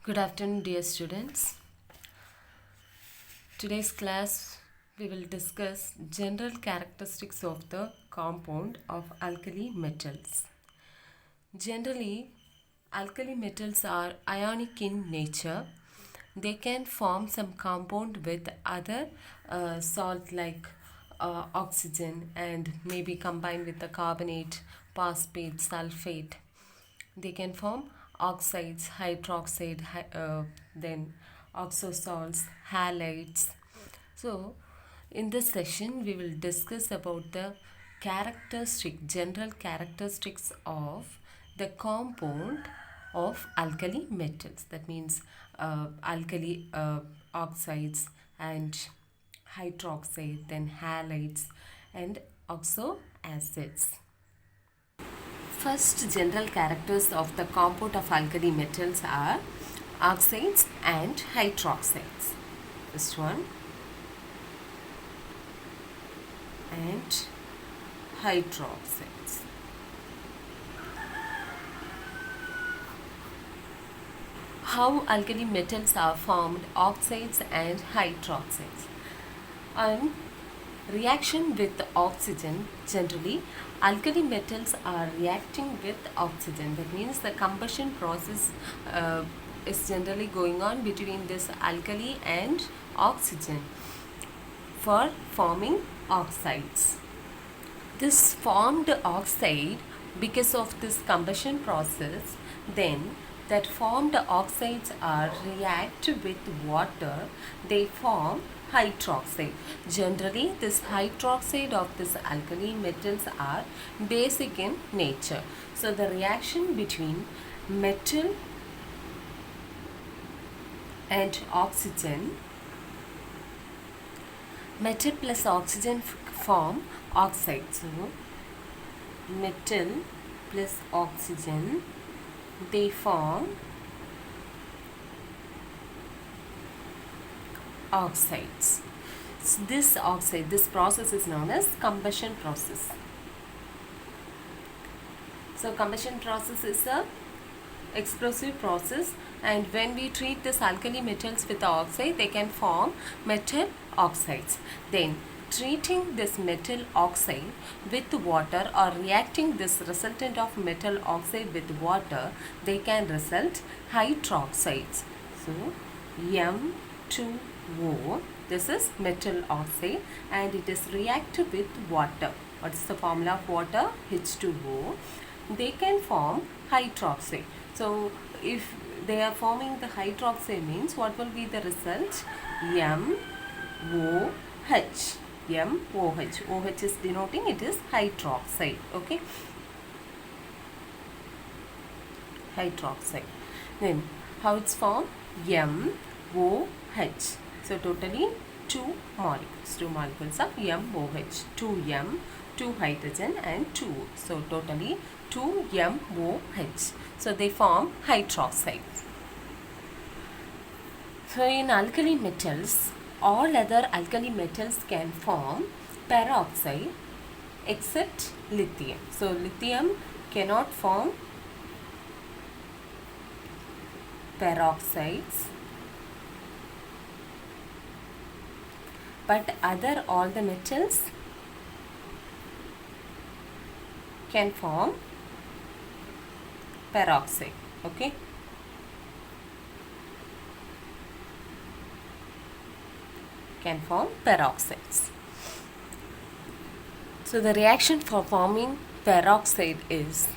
Good afternoon, dear students. Today's class we will discuss general characteristics of the compound of alkali metals. Generally, alkali metals are ionic in nature. They can form some compound with other salt like oxygen and maybe combine with the carbonate, phosphate, sulfate. They can form oxides, hydroxide, then oxosalts, halides. So, in this session, we will discuss about the general characteristics of the compound of alkali metals. That means alkali oxides and hydroxide, then halides and oxo acids. First general characters of the compound of alkali metals are oxides and hydroxides. First one, and hydroxides. How alkali metals are formed, oxides and hydroxides. On reaction with oxygen, generally alkali metals are reacting with oxygen. That means the combustion process is generally going on between this alkali and oxygen for forming oxides. This formed oxide, because of this combustion process, then that formed oxides are react with water, they form hydroxide. Generally, this hydroxide of this alkali metals are basic in nature. So the reaction between metal and oxygen, metal plus oxygen form oxide. So metal plus oxygen, they form oxides. So this process is known as combustion process. So combustion process is a explosive process, and when we treat this alkali metals with the oxide, they can form metal oxides. Then treating this metal oxide with water or reacting this resultant of metal oxide with water, they can result hydroxides. So M2O, this is metal oxide and it is reacted with water. What is the formula of water? H2O. They can form hydroxide. So if they are forming the hydroxide, means what will be the result? MOH. MOH. OH is denoting it is hydroxide. Okay. Hydroxide. Then how it's formed? MOH. So totally two molecules. Two molecules of MOH. 2M, 2 hydrogen and 2. So totally 2 MOH. So they form hydroxide. So in alkali metals, all other alkali metals can form peroxide except lithium. So lithium cannot form peroxides, but all the metals can form peroxide. Okay. Can form peroxides. So the reaction for forming peroxide is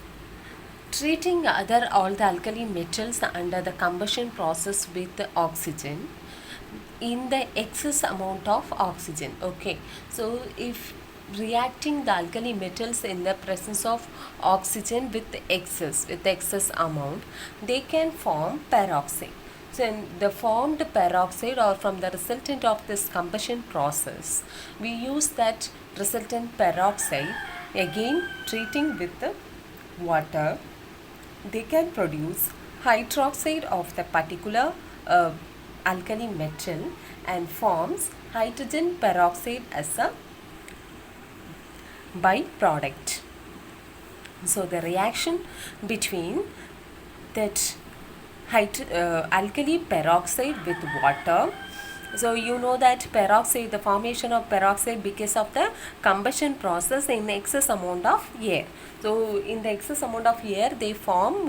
treating all the alkali metals under the combustion process with oxygen in the excess amount of oxygen. Okay. So if reacting the alkali metals in the presence of oxygen with excess amount, they can form peroxide. So in the formed peroxide or from the resultant of this combustion process, we use that resultant peroxide again treating with the water, they can produce hydroxide of the particular alkali metal and forms hydrogen peroxide as a byproduct. So the reaction between that alkali peroxide with water. So you know that peroxide, the formation of peroxide because of the combustion process in excess amount of air. So in the excess amount of air, they form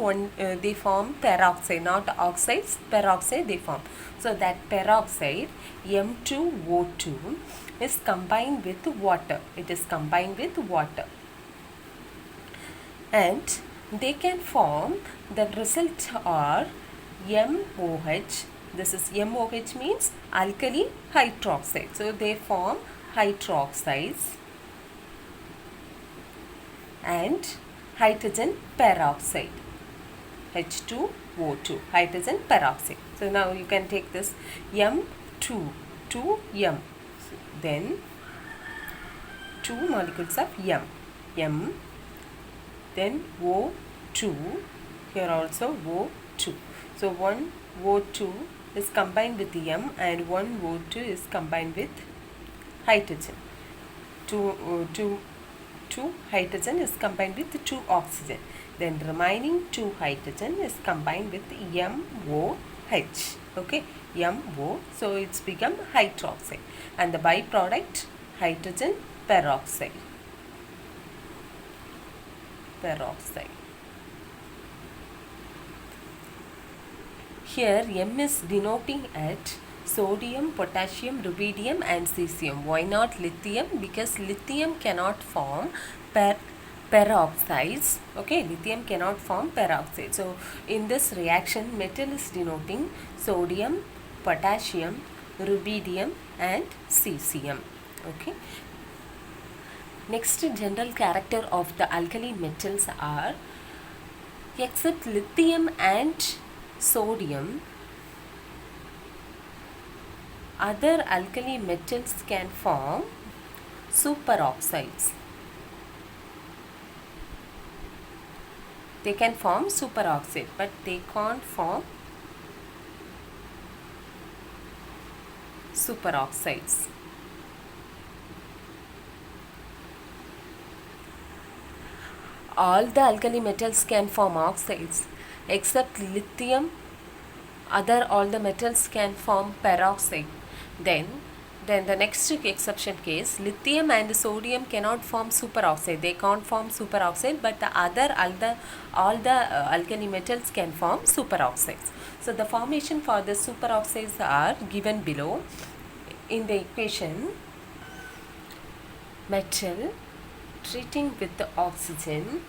peroxide, not oxides, peroxide they form. So that peroxide M2O2 is combined with water. It is combined with water, and they can form, the result are MOH. This is MOH means alkali hydroxide. So they form hydroxides and hydrogen peroxide, H2O2, hydrogen peroxide. So now you can take this M2 to M. So then two molecules of M, then O2, here also O2. So one O2 is combined with M and one O2 is combined with hydrogen. Two hydrogen is combined with 2 oxygen. Then remaining 2 hydrogen is combined with MOH. Okay, MO. So it's become hydroxide, and the byproduct hydrogen peroxide. Here M is denoting at sodium, potassium, rubidium and cesium. Why not lithium? Because lithium cannot form peroxides. Okay, lithium cannot form peroxide. So in this reaction, metal is denoting sodium, potassium, rubidium and cesium. Okay. Next general character of the alkali metals are, except lithium and sodium, other alkali metals can form superoxides. They can form superoxide, but they can't form superoxides. All the alkali metals can form oxides except lithium. All the metals can form peroxide. Then the next exception case, lithium and sodium cannot form superoxide. They can't form superoxide, but all the alkali metals can form superoxides. So the formation for the superoxides are given below in the equation. Metal treating with the oxygen,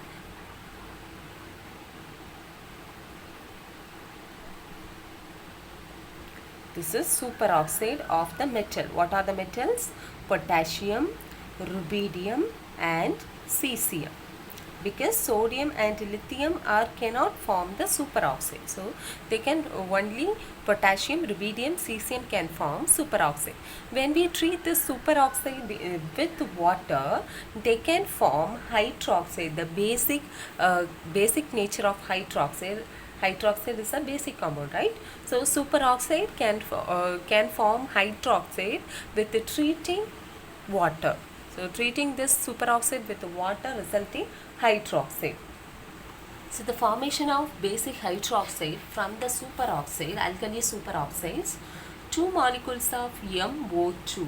this is superoxide of the metal. What are the metals? Potassium, rubidium and cesium. Because sodium and lithium cannot form the superoxide. So they can only potassium, rubidium, cesium can form superoxide. When we treat this superoxide with water, they can form hydroxide. The basic nature of hydroxide. Hydroxide is a basic compound, right? So superoxide can form hydroxide with the treating water. So treating this superoxide with water resulting hydroxide. So the formation of basic hydroxide from the superoxide, alkali superoxides, 2 molecules of MO2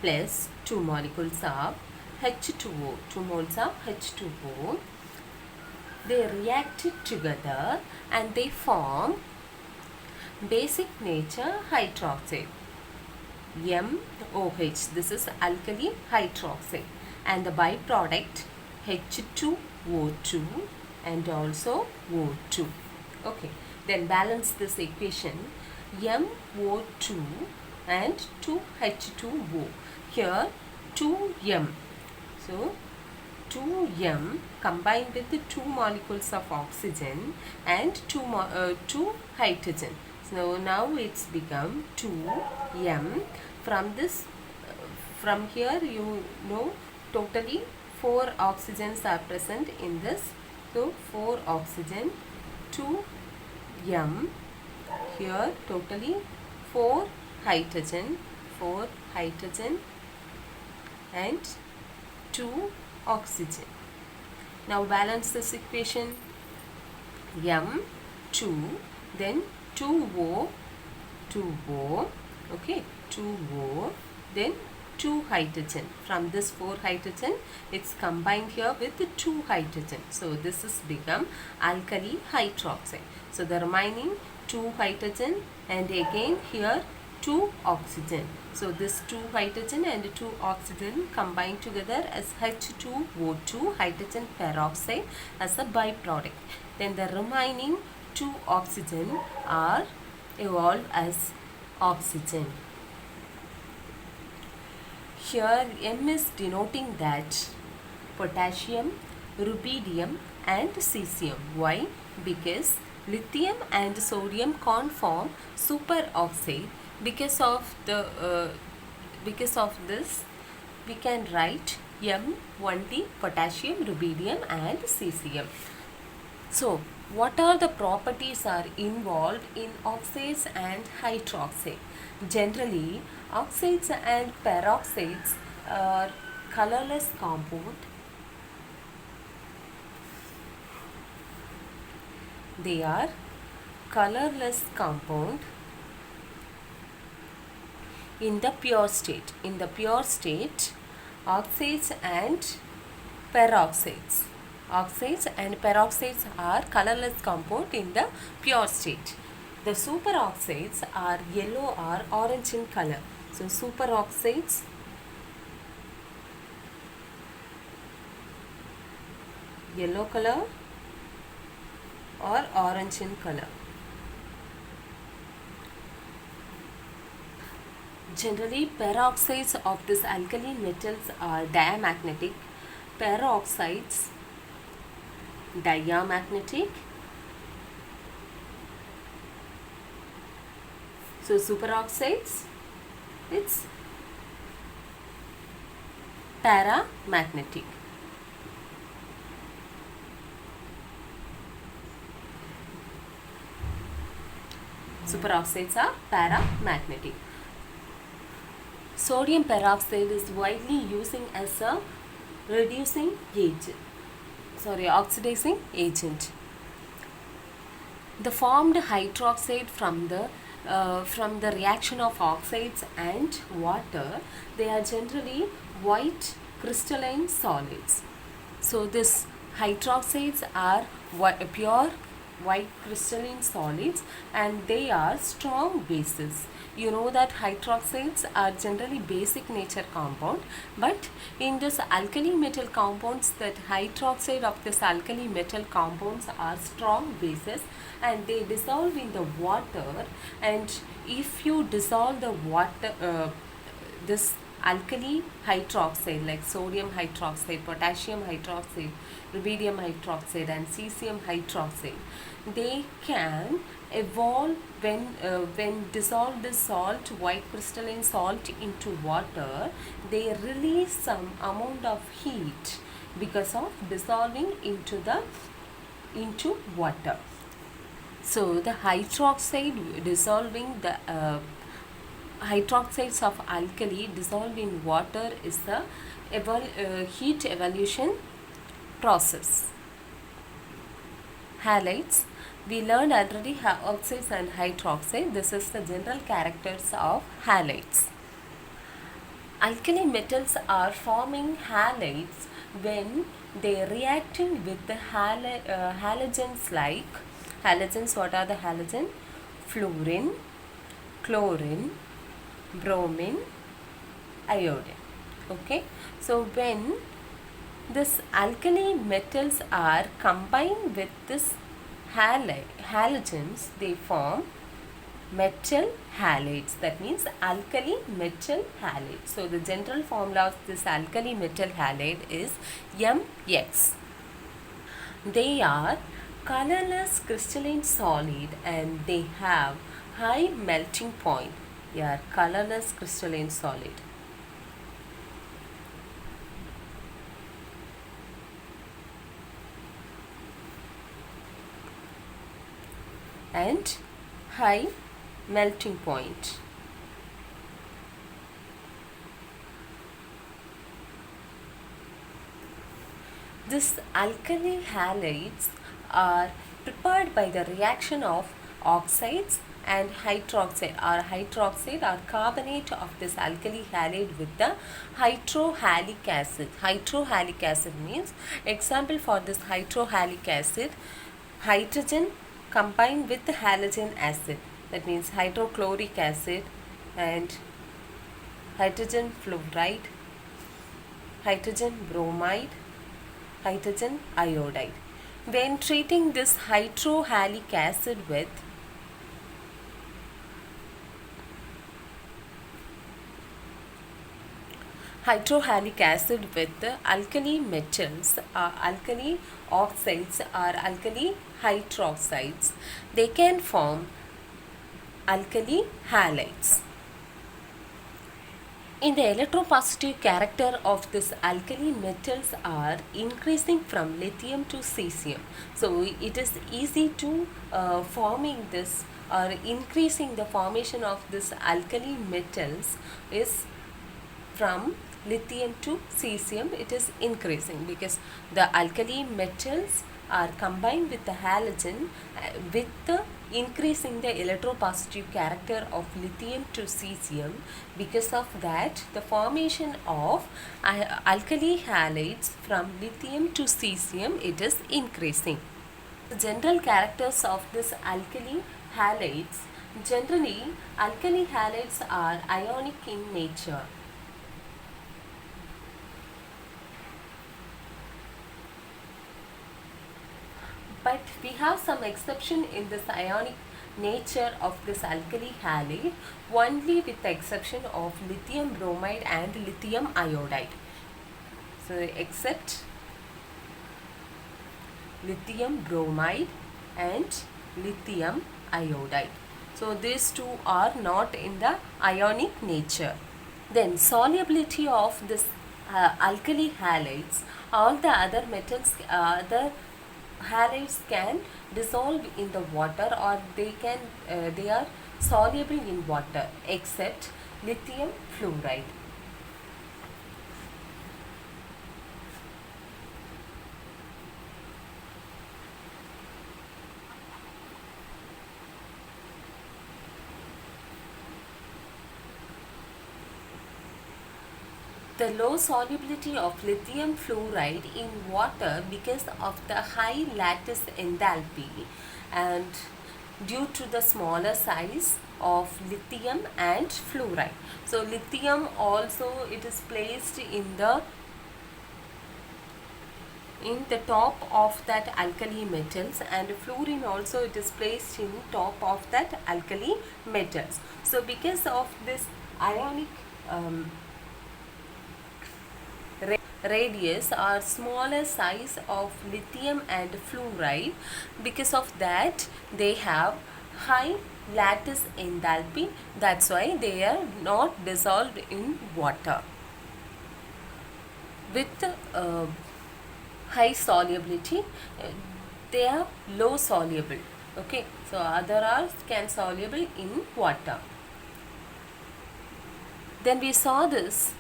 plus 2 molecules of H2O, 2 moles of H2O. They react together and they form basic nature hydroxide, MOH. This is alkali hydroxide, and the byproduct H2O2 and also O2. Okay, then balance this equation, MO2 and 2H2O. Here 2M. So 2M combined with the 2 molecules of oxygen and 2 hydrogen. So now it's become 2M. From here you know totally 4 oxygens are present in this. So 4 oxygen, 2M. Here totally 4 hydrogen and 2 oxygen. Now balance this equation, M2 then 2O, 2O, okay, 2O, then 2 hydrogen. From this 4 hydrogen, it's combined here with the 2 hydrogen. So this is become alkali hydroxide. So the remaining 2 hydrogen and again here 2 oxygen. So this 2 hydrogen and 2 oxygen combined together as H2O2 hydrogen peroxide as a byproduct. Then the remaining 2 oxygen are evolved as oxygen. Here M is denoting that potassium, rubidium and cesium. Why? Because lithium and sodium can't form superoxide. Because of this we can write M only potassium, rubidium and cesium. So what are the properties are involved in oxides and hydroxide? Generally, oxides and peroxides are colorless compound. They are colorless compound in the pure state. In the pure state, oxides and peroxides. Oxides and peroxides are colorless compound in the pure state. The superoxides are yellow or orange in color. So superoxides yellow color or orange in color. Generally, peroxides of these alkali metals are diamagnetic. Peroxides diamagnetic. So superoxides, it's paramagnetic. Superoxides are paramagnetic. Sodium peroxide is widely using as a oxidizing agent. The formed hydroxide from the reaction of oxides and water, they are generally white crystalline solids. So this hydroxides are pure white crystalline solids and they are strong bases. You know that hydroxides are generally basic nature compound, but in this alkali metal compounds, that hydroxide of this alkali metal compounds are strong bases and they dissolve in the water. And if you dissolve the water, this alkali hydroxide like sodium hydroxide, potassium hydroxide, rubidium hydroxide and cesium hydroxide, they can evolve when dissolve this salt, white crystalline salt, into water. They release some amount of heat because of dissolving into water. So the hydroxide dissolving the hydroxides of alkali dissolved in water is the heat evolution process. Halides, we learned already oxides and hydroxide. This is the general characters of halides. Alkali metals are forming halides when they are reacting with the halogens like halogens. What are the halogens? Fluorine, chlorine, bromine, iodine. Okay, so when this alkali metals are combined with this halogens, they form metal halides. That means alkali metal halide. So the general formula of this alkali metal halide is MX. They are colorless crystalline solid and they have high melting point. They are colorless crystalline solid. And high melting point. These alkali halides are prepared by the reaction of oxides and hydroxide or carbonate of this alkali halide with the hydrohalic acid. Hydrohalic acid means, example for this hydrohalic acid, hydrogen combined with halogen acid, that means hydrochloric acid and hydrogen fluoride, hydrogen bromide, hydrogen iodide. When treating this hydrohalic acid with alkali metals, alkali oxides or alkali hydroxides, they can form alkali halides. In the electropositive character of this alkali metals are increasing from lithium to cesium. So it is easy to forming this or increasing the formation of this alkali metals is from lithium to cesium. It is increasing because the alkali metals are combined with the halogen with the increasing the electropositive character of lithium to cesium. Because of that, the formation of alkali halides from lithium to cesium, it is increasing. The general characters of this alkali halides, generally alkali halides are ionic in nature. But we have some exception in this ionic nature of this alkali halide, only with the exception of lithium bromide and lithium iodide. So except lithium bromide and lithium iodide. So these two are not in the ionic nature. Then solubility of this alkali halides, all the other metals, other halides can dissolve in the water or they are soluble in water except lithium fluoride. The low solubility of lithium fluoride in water because of the high lattice enthalpy and due to the smaller size of lithium and fluoride. So lithium also it is placed in the top of that alkali metals, and fluorine also it is placed in top of that alkali metals. So because of this ionic radius or smaller size of lithium and fluoride, because of that they have high lattice enthalpy, that's why they are not dissolved in water. With high solubility, they are low soluble. Okay, so other are can soluble in water. Then we saw this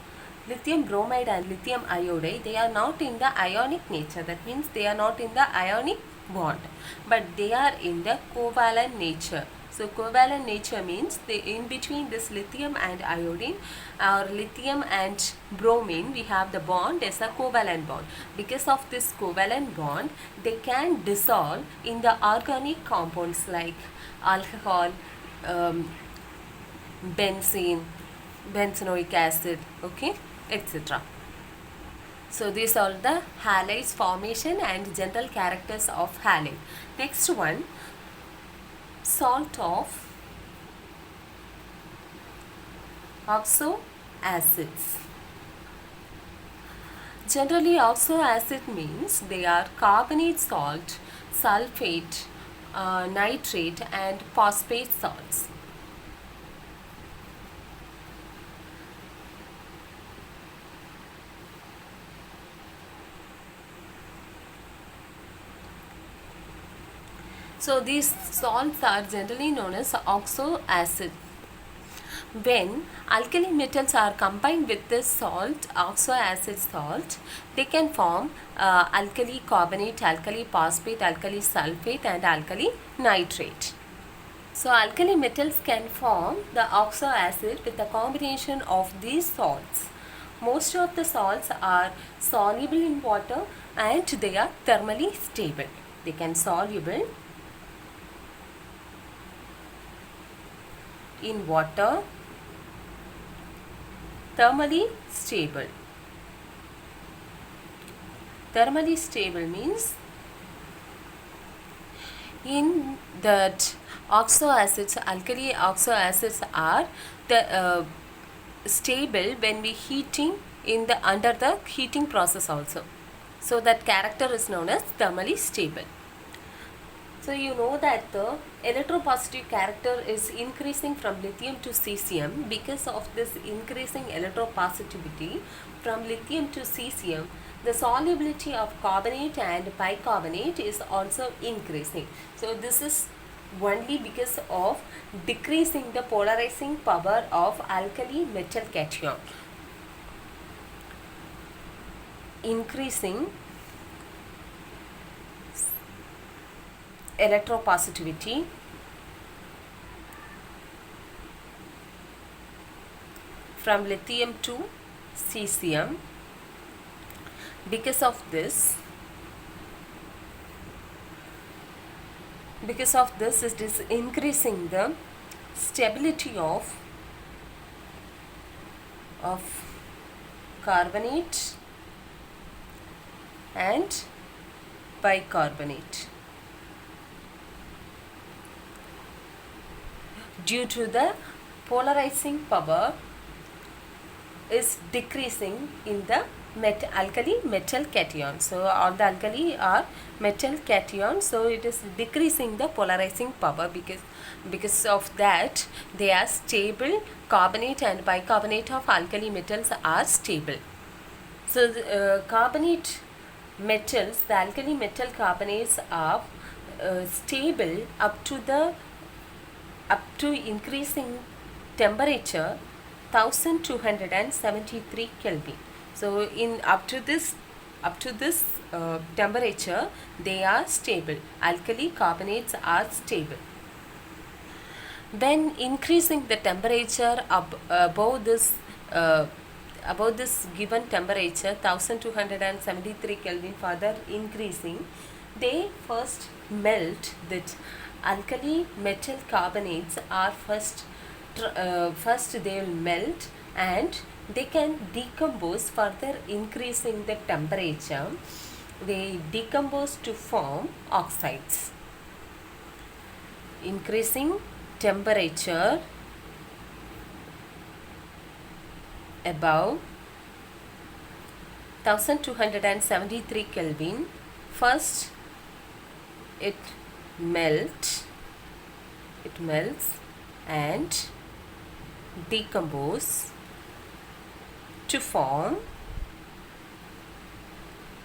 lithium bromide and lithium iodide, they are not in the ionic nature, that means they are not in the ionic bond, but they are in the covalent nature. So covalent nature means in between this lithium and iodine or lithium and bromine, we have the bond as a covalent bond. Because of this covalent bond, they can dissolve in the organic compounds like alcohol, benzenoic acid, okay, etc. So these are the halides formation and general characters of halide. Next one, salt of oxo acids. Generally oxo acid means they are carbonate salt, sulfate, nitrate and phosphate salts. So these salts are generally known as oxo acid. When alkali metals are combined with this salt, oxo acid salt, they can form alkali carbonate, alkali phosphate, alkali sulfate and alkali nitrate. So alkali metals can form the oxo acid with a combination of these salts. Most of the salts are soluble in water and they are thermally stable. They can soluble in water, thermally stable. Thermally stable means in that oxo acids, alkali oxo acids are the stable when we heating in the under the heating process also. So that character is known as thermally stable. So you know that the electropositive character is increasing from lithium to cesium. Because of this increasing electropositivity from lithium to cesium, the solubility of carbonate and bicarbonate is also increasing. So this is only because of decreasing the polarizing power of alkali metal cation. Increasing electropositivity from lithium to cesium. Because of this it is increasing the stability of carbonate and bicarbonate due to the polarizing power is decreasing in the alkali metal cation. So all the alkali are metal cation, so it is decreasing the polarizing power. Because of that they are stable. Carbonate and bicarbonate of alkali metals are stable. So the carbonate metals, the alkali metal carbonates are stable up to increasing temperature 1273 Kelvin. So in up to this temperature they are stable. Alkali carbonates are stable. When increasing the temperature above this given temperature 1273 Kelvin, further increasing, they first melt. That alkali metal carbonates are first they will melt and they can decompose. Further increasing the temperature, they decompose to form oxides. Increasing temperature above 1273 Kelvin, first it melts and decompose to form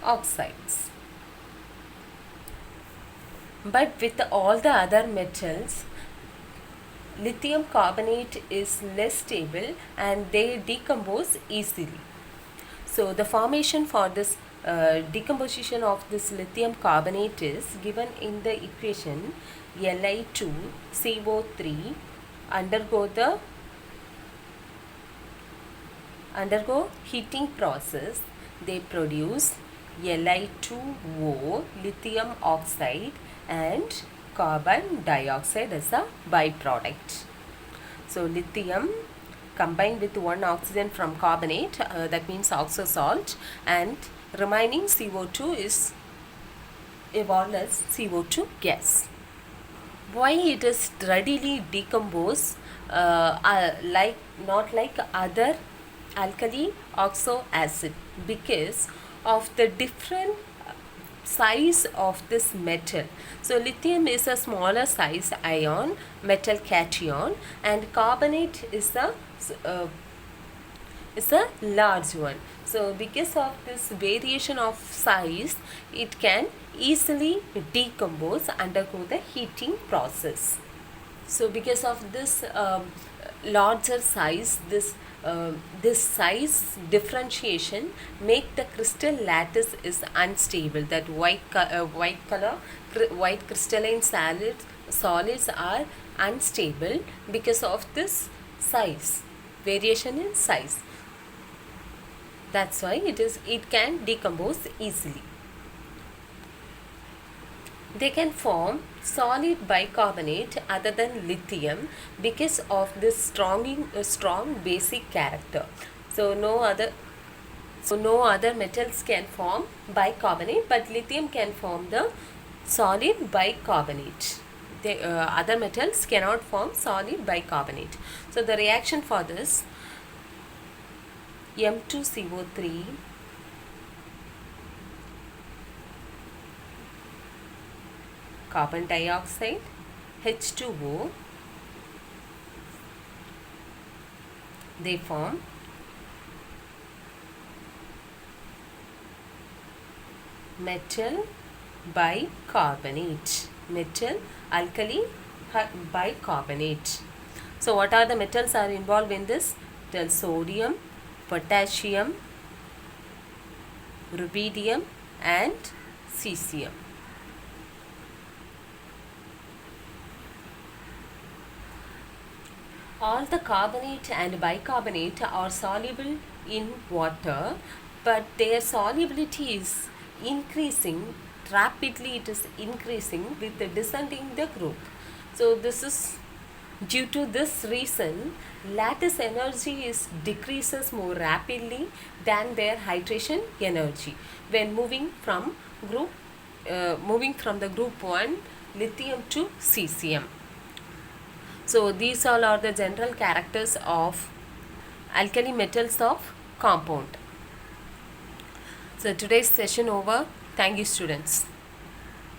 oxides. But with all the other metals, lithium carbonate is less stable and they decompose easily. So the formation for this decomposition of this lithium carbonate is given in the equation. Li2CO3 undergo heating process. They produce Li2O, lithium oxide, and carbon dioxide as a byproduct. So lithium combined with one oxygen from carbonate, that means oxo salt, and remaining CO2 is evolved as CO2 gas. Why it is readily decompose not like other alkali oxo acid? Because of the different size of this metal. So lithium is a smaller size ion, metal cation, and carbonate is a large one. So because of this variation of size, it can easily decompose, undergo the heating process. So because of this larger size, this size differentiation make the crystal lattice is unstable. That white crystalline solids are unstable because of this size, variation in size. That's why it can decompose easily. They can form solid bicarbonate other than lithium because of this strong basic character. So no other metals can form bicarbonate, but lithium can form the solid bicarbonate. Other metals cannot form solid bicarbonate. So the reaction for this, M2CO3 carbon dioxide, H2O, they form metal bicarbonate, metal alkali bicarbonate. So what are the metals are involved in this? Tell sodium, potassium, rubidium and cesium. All the carbonate and bicarbonate are soluble in water, but their solubility is increasing rapidly. It is increasing with the descending the group. So this is due to this reason, lattice energy decreases more rapidly than their hydration energy when moving from the group 1 lithium to cesium. So these all are the general characters of alkali metals of compound. So today's session over. Thank you, students.